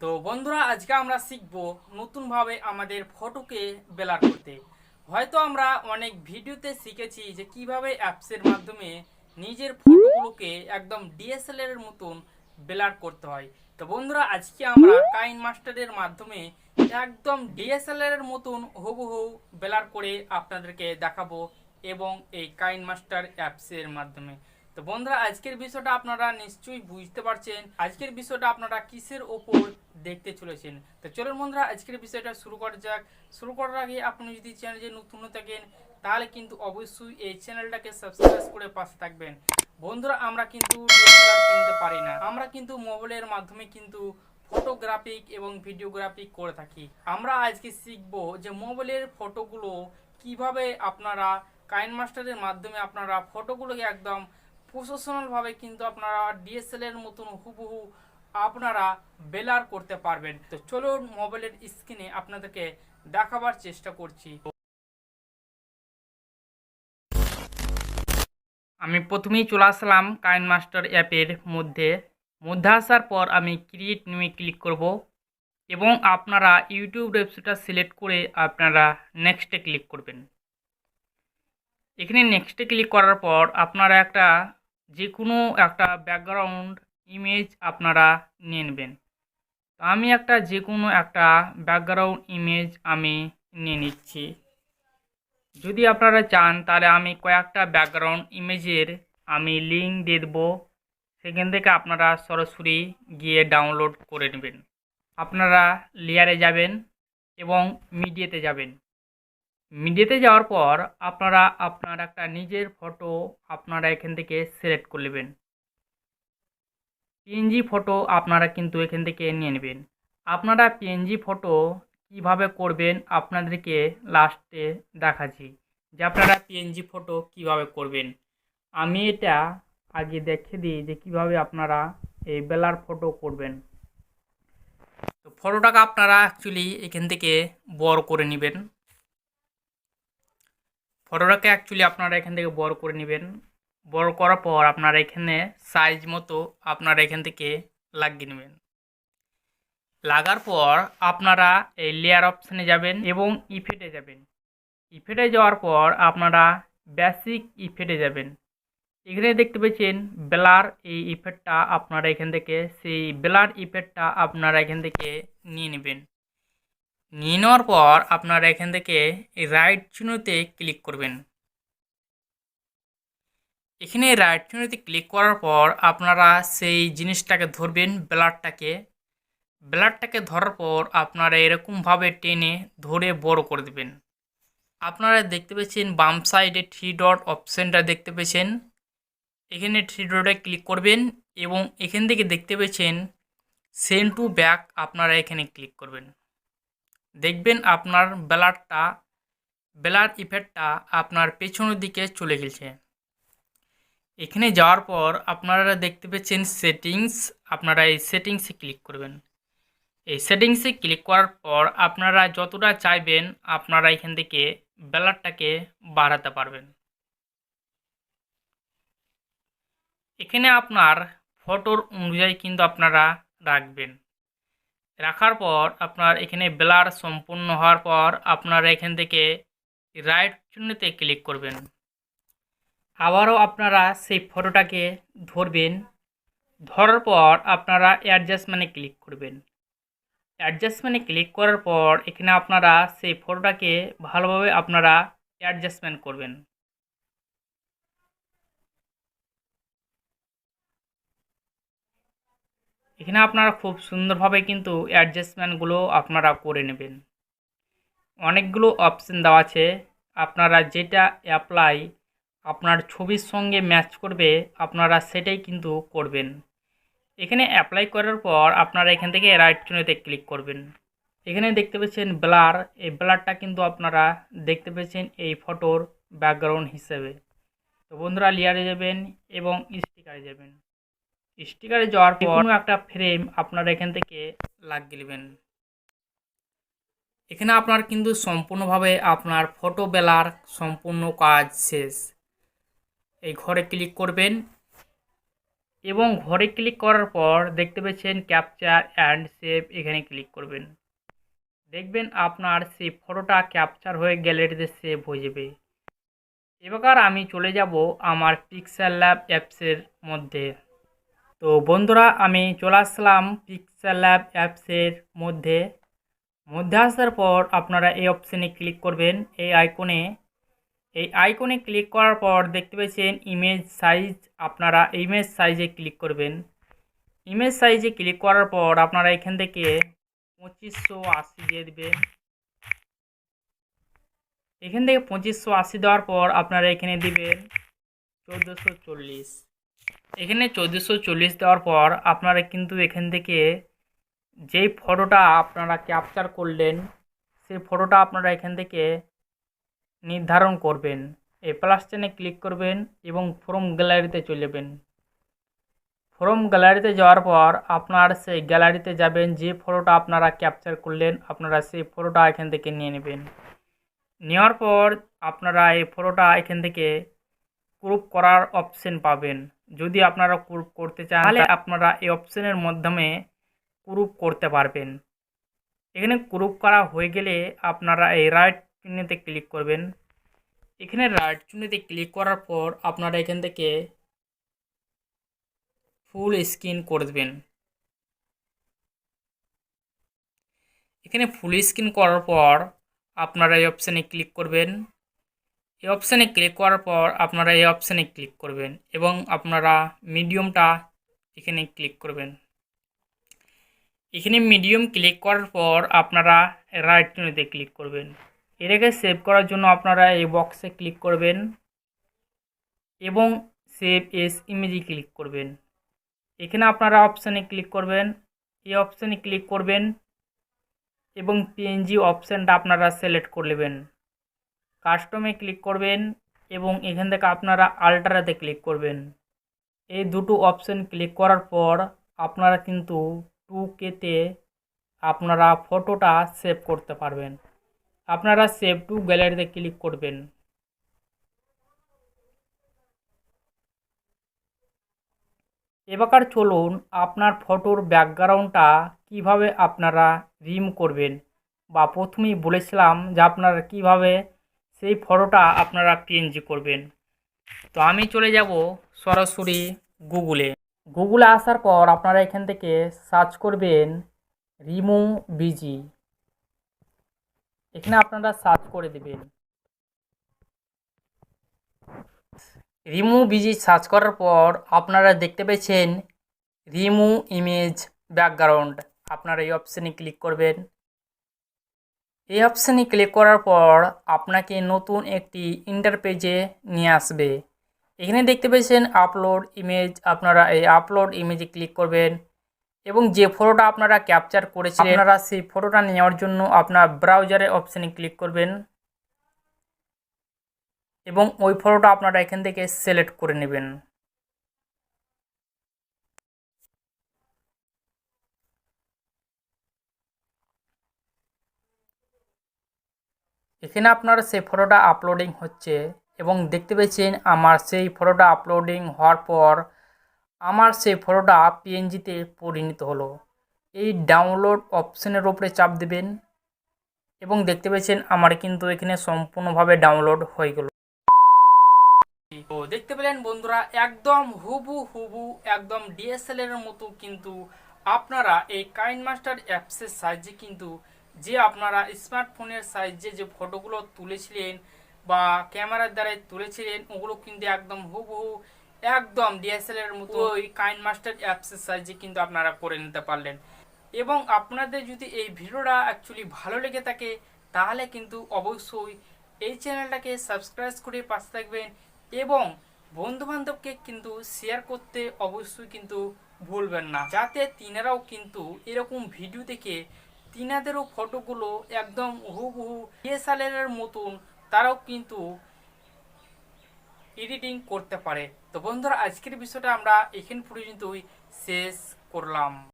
তো বন্ধুরা আজকে আমরা শিখব নতুনভাবে আমাদের ফটোকে ব্লার করতে। হয়তো আমরা অনেক ভিডিওতে শিখেছি যে কিভাবে অ্যাপসের মাধ্যমে নিজের ফটোগুলোকে একদম ডিএসএলআর এর মতন ব্লার করতে হয়। তো বন্ধুরা আজকে আমরা কাইন মাস্টারের মাধ্যমে একদম ডিএসএলআর এর মতন হুবহু ব্লার করে আপনাদেরকে দেখাবো এবং এই কাইন মাস্টার অ্যাপসের মাধ্যমে। তো বন্ধুরা আজকের বিষয়টা আপনারা নিশ্চয়ই বুঝতে পারছেন আজকের বিষয়টা আপনারা কিসের ওপর দেখতে চলেছেন। তো চলুন বন্ধুরা আজকের বিষয়টা শুরু করা যাক। শুরু করার আগে আপনি যদি চ্যানেলে নতুন থাকেন তাহলে কিন্তু অবশ্যই এই চ্যানেলটাকে সাবস্ক্রাইব করে পাশে থাকবেন। বন্ধুরা আমরা কিন্তু ডিএসএলআর কিনতে পারি না, আমরা কিন্তু মোবাইলের মাধ্যমে কিন্তু ফটোগ্রাফিক এবং ভিডিওগ্রাফিক করে থাকি। আমরা আজকে শিখব যে মোবাইলের ফটোগুলো কিভাবে আপনারা কাইন মাস্টারের মাধ্যমে আপনারা ফটোগুলোকে একদম প্রফেশনালভাবে কিন্তু আপনারা ডিএসএলআর এর মতন হুবহু আপনারা ব্লার করতে পারবেন। তো চলুন মোবাইলের স্ক্রিনে আপনাদেরকে দেখাবার চেষ্টা করছি। আমি প্রথমেই চলে আসলাম কাইন মাস্টার অ্যাপের মধ্যে আসার পর আমি ক্রিয়েট নিয়ে ক্লিক করব এবং আপনারা ইউটিউব ওয়েবসাইটটা সিলেক্ট করে আপনারা নেক্সটে ক্লিক করবেন। এখানে নেক্সটে ক্লিক করার পর আপনারা যে কোনো একটা ব্যাকগ্রাউন্ড ইমেজ আপনারা নিয়ে নেবেন। তো আমি যে কোনো একটা ব্যাকগ্রাউন্ড ইমেজ আমি নিয়ে নিচ্ছি। যদি আপনারা চান তাহলে আমি কয়েকটা ব্যাকগ্রাউন্ড ইমেজের আমি লিঙ্ক দিয়ে দেবো, সেখান থেকে আপনারা সরাসরি গিয়ে ডাউনলোড করে নেবেন। আপনারা লেয়ারে যাবেন এবং মিডিয়াতে যাবেন। মিডিয়াতে যাওয়ার পর আপনারা আপনার একটা নিজের ফটো আপনারা এখান থেকে সিলেক্ট করে নেবেন। পিএনজি ফটো আপনারা কিন্তু এখান থেকে নিয়ে নেবেন। আপনারা পিএনজি ফটো কিভাবে করবেন আপনাদেরকে লাস্টে দেখাচ্ছি যে আপনারা পিএনজি ফটো কিভাবে করবেন। আমি এটা আগে দেখে দিই যে কিভাবে আপনারা এই ব্লার ফটো করবেন। তো ফটোটাকে আপনারা অ্যাকচুয়ালি এখান থেকে বড় করে নেবেন। ফটোটাকে আপনারা এখান থেকে বড় করে নেবেন। বড় করার পর আপনারা এখানে সাইজ মতো আপনারা এখান থেকে লাগিয়ে নেবেন। লাগার পর আপনারা এই লেয়ার অপশানে যাবেন এবং ইফেক্টে যাবেন। ইফেক্টে যাওয়ার পর আপনারা বেসিক ইফেক্টে যাবেন। এখানে দেখতে পাচ্ছেন ব্লার, এই ইফেক্টটা আপনারা এখান থেকে সেই ব্লার ইফেক্টটা আপনারা এখান থেকে নিয়ে নেবেন। নিয়ে নেওয়ার পর আপনারা এখান থেকে রাইট চিহ্নতে ক্লিক করবেন। এখানে রাইট চিহ্নতে ক্লিক করার পর আপনারা সেই জিনিসটাকে ধরবেন, ব্লারটাকে ধরার পর আপনারা এরকমভাবে টেনে ধরে বড় করে দেবেন। আপনারা দেখতে পাচ্ছেন বাম সাইডে 3 ডট অপশানটা দেখতে পাচ্ছেন, এখানে 3 ডটে ক্লিক করবেন এবং এখান থেকে দেখতে পাচ্ছেন সেন্ড টু ব্যাক আপনারা এখানে ক্লিক করবেন। দেখবেন আপনার ব্লার ইফেক্টটা আপনার পেছনের দিকে চলে গেছে। এখানে যাওয়ার পর আপনারা দেখতে পাচ্ছেন সেটিংস, আপনারা এই সেটিংসে ক্লিক করবেন। এই সেটিংসে ক্লিক করার পর আপনারা যতটা চাইবেন আপনারা এখান থেকে ব্লারটাকে বাড়াতে পারবেন। এখানে আপনার ফটোর অনুযায়ী কিন্তু আপনারা রাখবেন। রাখার পর আপনার এখানে ব্লার সম্পূর্ণ হওয়ার পর আপনারা এখান থেকে রাইট চিহ্নতে ক্লিক করবেন। আবারও আপনারা সেই ফটোটাকে ধরবেন, ধরার পর আপনারা অ্যাডজাস্টমেন্টে ক্লিক করবেন। অ্যাডজাস্টমেন্টে ক্লিক করার পর এখানে আপনারা সেই ফটোটাকে ভালোভাবে আপনারা অ্যাডজাস্টমেন্ট করবেন। এখানে আপনারা খুব সুন্দরভাবে কিন্তু অ্যাডজাস্টমেন্টগুলো আপনারা করে নেবেন। অনেকগুলো অপশান দেওয়া আছে, আপনারা যেটা অ্যাপ্লাই আপনার ছবির সঙ্গে ম্যাচ করবে আপনারা সেটাই কিন্তু করবেন। এখানে অ্যাপ্লাই করার পর আপনারা এখান থেকে রাইট চিহ্নতে ক্লিক করবেন। এখানে দেখতে পাচ্ছেন ব্লার, এই ব্লারটা কিন্তু আপনারা দেখতে পাচ্ছেন এই ফটোর ব্যাকগ্রাউন্ড হিসেবে। তো বন্ধুরা লেয়ারে যাবেন এবং স্টিকারে যাবেন। স্টিকারে যাওয়ার পর কোনো একটা ফ্রেম আপনারা এখান থেকে লাগিয়ে নেবেন। এখানে আপনার কিন্তু সম্পূর্ণভাবে আপনার ফটো ব্লার সম্পূর্ণ কাজ শেষ। এই ঘরে ক্লিক করবেন এবং ঘরে ক্লিক করার পর দেখতে পাচ্ছেন ক্যাপচার অ্যান্ড সেভ, এখানে ক্লিক করবেন। দেখবেন আপনার সেই ফটোটা ক্যাপচার হয়ে গ্যালারিতে সেভ হয়ে যাবে। এবার আমি চলে যাব আমার পিক্সেল ল্যাব অ্যাপসের মধ্যে। তো বন্ধুরা, আমি চলে আসলাম পিক্সেল ল্যাব অ্যাপসের মধ্যে। আসার পর আপনারা এই অপশানে ক্লিক করবেন, এই আইকনে ক্লিক করার পর দেখতে পাচ্ছেন ইমেজ সাইজ। আপনারা ইমেজ সাইজে ক্লিক করবেন। ইমেজ সাইজে ক্লিক করার পর আপনারা এখান থেকে 2580 দিয়ে দেবেন। এখান থেকে 2580 দেওয়ার পর আপনারা এখানে দিবেন 1440। এখানে 1440 দেওয়ার পর আপনারা কিন্তু এখান থেকে যেই ফটোটা আপনারা ক্যাপচার করলেন সেই ফটোটা আপনারা এখান থেকে নির্ধারণ করবেন। এই প্লাস চিহ্নে ক্লিক করবেন এবং ফ্রম গ্যালারিতে চলে যাবেন। ফ্রম গ্যালারিতে যাওয়ার পর আপনার সেই গ্যালারিতে যাবেন, যে ফটোটা আপনারা ক্যাপচার করলেন আপনারা সেই ফটোটা এখান থেকে নিয়ে নেবেন। নেওয়ার পর আপনারা এই ফটোটা এখান থেকে ক্রপ করার অপশন পাবেন। যদি আপনারা ক্রপ করতে চান তাহলে আপনারা এই অপশনের মাধ্যমে ক্রপ করতে পারবেন। এখানে ক্রপ করা হয়ে গেলে আপনারা এই রাইট চিহ্নতে ক্লিক করবেন। এখানে রাইট চিহ্নতে ক্লিক করার পর আপনারা এখান থেকে ফুল স্ক্রিন করে দেবেন। এখানে ফুল স্ক্রিন করার পর আপনারা এই অপশানে ক্লিক করবেন। এই অপশানে ক্লিক করার পর আপনারা এই অপশানে ক্লিক করবেন এবং আপনারা মিডিয়ামটা এখানে ক্লিক করবেন। এখানে মিডিয়াম ক্লিক করার পর আপনারা রাইট চিহ্নতে ক্লিক করবেন। এটাকে সেভ করার জন্য আপনারা এই বক্সে ক্লিক করবেন এবং সেভ এস ইমেজে ক্লিক করবেন। এখানে আপনারা অপশানে ক্লিক করবেন, এই অপশানে ক্লিক করবেন এবং পিএনজি অপশানটা আপনারা সিলেক্ট করে নেবেন। কাস্টমে ক্লিক করবেন এবং এখান থেকে আপনারা আল্ট্রাতে ক্লিক করবেন। এই দুটো অপশান ক্লিক করার পর আপনারা কিন্তু 2K-তে আপনারা ফটোটা সেভ করতে পারবেন। আপনারা সেভ টু গ্যালারিতে ক্লিক করবেন। এবার চলুন আপনার ফটোর ব্যাকগ্রাউন্ডটা কিভাবে আপনারা রিমুভ করবেন, বা প্রথমেই বলেছিলাম যে আপনারা কিভাবে সেই ফটোটা আপনারা পিএনজি করবেন। তো আমি চলে যাব সরাসরি গুগলে আসার পর আপনারা এখান থেকে সার্চ করবেন রিমুভ বিজি। এখানে আপনারা সার্চ করে দেবেন। রিমুভ বিজি সার্চ করার পর আপনারা দেখতে পেয়েছেন রিমুভ ইমেজ ব্যাকগ্রাউন্ড। আপনারা এই অপশানে ক্লিক করবেন। এই অপশানে ক্লিক করার পর আপনাকে নতুন একটি ইন্টারপেজে নিয়ে আসবে। এখানে দেখতে পেয়েছেন আপলোড ইমেজ। আপনারা এই আপলোড ইমেজে ক্লিক করবেন এবং যে ফটোটা আপনারা ক্যাপচার করেছিলেন আপনারা সেই ফটোটা নেওয়ার জন্য আপনার ব্রাউজারের অপশানে ক্লিক করবেন এবং ওই ফটোটা আপনারা এখান থেকে সিলেক্ট করে নেবেন। এখানে আপনার সেই ফটোটা আপলোডিং হচ্ছে এবং দেখতে পেয়েছেন আমার সেই ফটোটা আপলোডিং হওয়ার পর আমার সেই ফটোটা পিএনজিতে পরিণত হলো। এই ডাউনলোড অপশানের উপরে চাপ দেবেন এবং দেখতে পেয়েছেন আমার কিন্তু এখানে সম্পূর্ণভাবে ডাউনলোড হয়ে গেল। তো দেখতে পেলেন বন্ধুরা, একদম হুবহু একদম ডিএসএলআর এর মতো কিন্তু আপনারা এই কাইনমাস্টার অ্যাপসের সাহায্যে কিন্তু যে আপনারা স্মার্টফোনের সাহায্যে যে ফটোগুলো তুলেছিলেন বা ক্যামেরার দ্বারা তুলেছিলেন ওগুলো কিন্তু একদম হুবহু একদম ডিএসএলআর এর মতো ওই কাইনমাস্টার অ্যাপসের সাহায্যে কিন্তু আপনারা করে নিতে পারলেন। এবং আপনাদের যদি এই ভিডিওটা অ্যাকচুয়ালি ভালো লেগে থাকে তাহলে কিন্তু অবশ্যই এই চ্যানেলটাকে সাবস্ক্রাইব করে পাশে থাকবেন এবং বন্ধুবান্ধবকে কিন্তু শেয়ার করতে অবশ্যই কিন্তু ভুলবেন না, যাতে তিনারাও কিন্তু এরকম ভিডিও দেখে তিনাদেরও ফটোগুলো একদম হুবহু ডিএসএলআর মতন তারাও কিন্তু এডিটিং করতে পারে। তো বন্ধুরা, আজকের বিষয়টা আমরা এখান পর্যন্তই শেষ করলাম।